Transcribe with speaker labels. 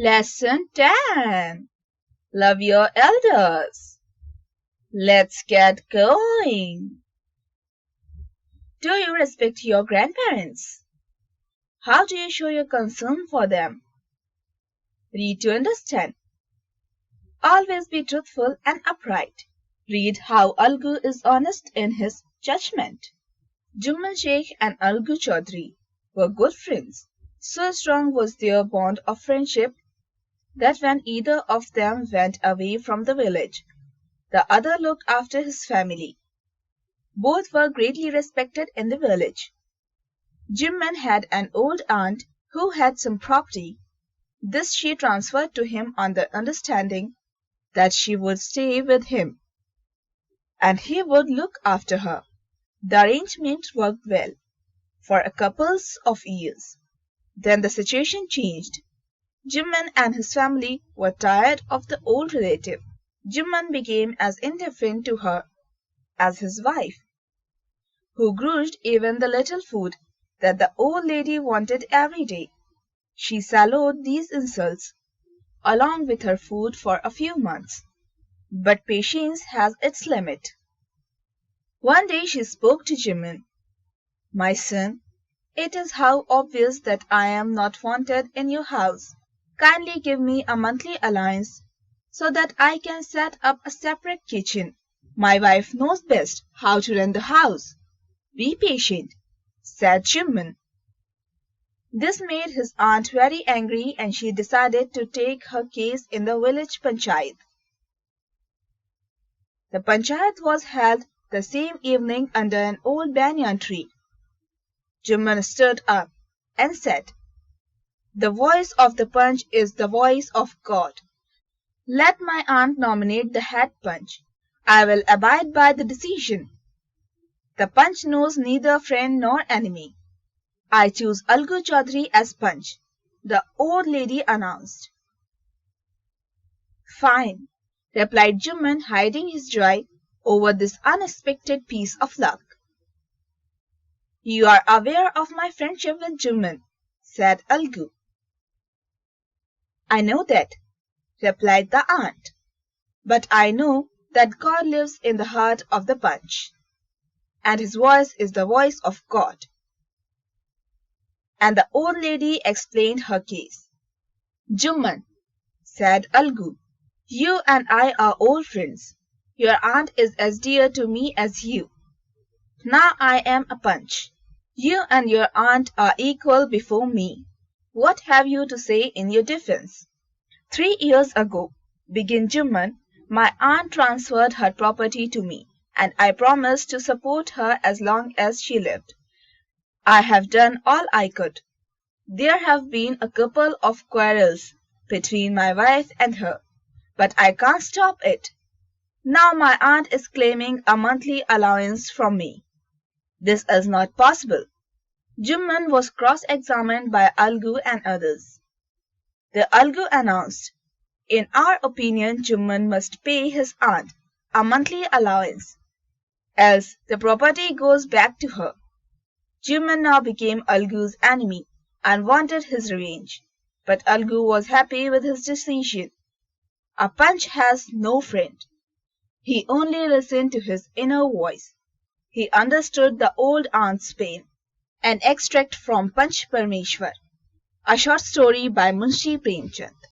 Speaker 1: Lesson 10. Love your elders. Let's get going. Do you respect your grandparents? How do you show your concern for them? Read to understand. Always be truthful and upright. Read how Algu is honest in his judgment. Jumman Sheikh and Algu Chaudhry were good friends. So strong was their bond of friendship that when either of them went away from the village, the other looked after his family. Both were greatly respected in the village. Jimman had an old aunt who had some property. This she transferred to him on the understanding that she would stay with him, and he would look after her. The arrangement worked well for a couple of years. Then the situation changed. Jimman and his family were tired of the old relative. Jimman became as indifferent to her as his wife, who grudged even the little food that the old lady wanted every day. She swallowed these insults along with her food for a few months, but patience has its limit. One day she spoke to Jimman. "My son, it is how obvious that I am not wanted in your house. Kindly give me a monthly allowance so that I can set up a separate kitchen. My wife knows best how to run the house. Be patient," said Jimman. This made his aunt very angry and she decided to take her case in the village panchayat. The panchayat was held the same evening under an old banyan tree. Jimman stood up and said, "The voice of the Panch is the voice of God. Let my aunt nominate the head Panch. I will abide by the decision. The Panch knows neither friend nor enemy. I choose Algu Chaudhry as Panch," the old lady announced. "Fine," replied Jimman, hiding his joy over this unexpected piece of luck. "You are aware of my friendship with Jimman," said Algu. "I know that," replied the aunt, "but I know that God lives in the heart of the Panch, and his voice is the voice of God." And the old lady explained her case. "Jumman," said Algu, "you and I are old friends. Your aunt is as dear to me as you. Now I am a Panch. You and your aunt are equal before me. What have you to say in your defense?" "3 years ago," began Jimman, "my aunt transferred her property to me, and I promised to support her as long as she lived. I have done all I could. There have been a couple of quarrels between my wife and her, but I can't stop it. Now my aunt is claiming a monthly allowance from me. This is not possible." Jimman was cross-examined by Algu and others. The Algu announced, "In our opinion, Jimman must pay his aunt a monthly allowance, else the property goes back to her." Jimman now became Algu's enemy and wanted his revenge, but Algu was happy with his decision. A Panch has no friend. He only listened to his inner voice. He understood the old aunt's pain. An extract from Panch Parmeshwar, a short story by Munshi Premchand.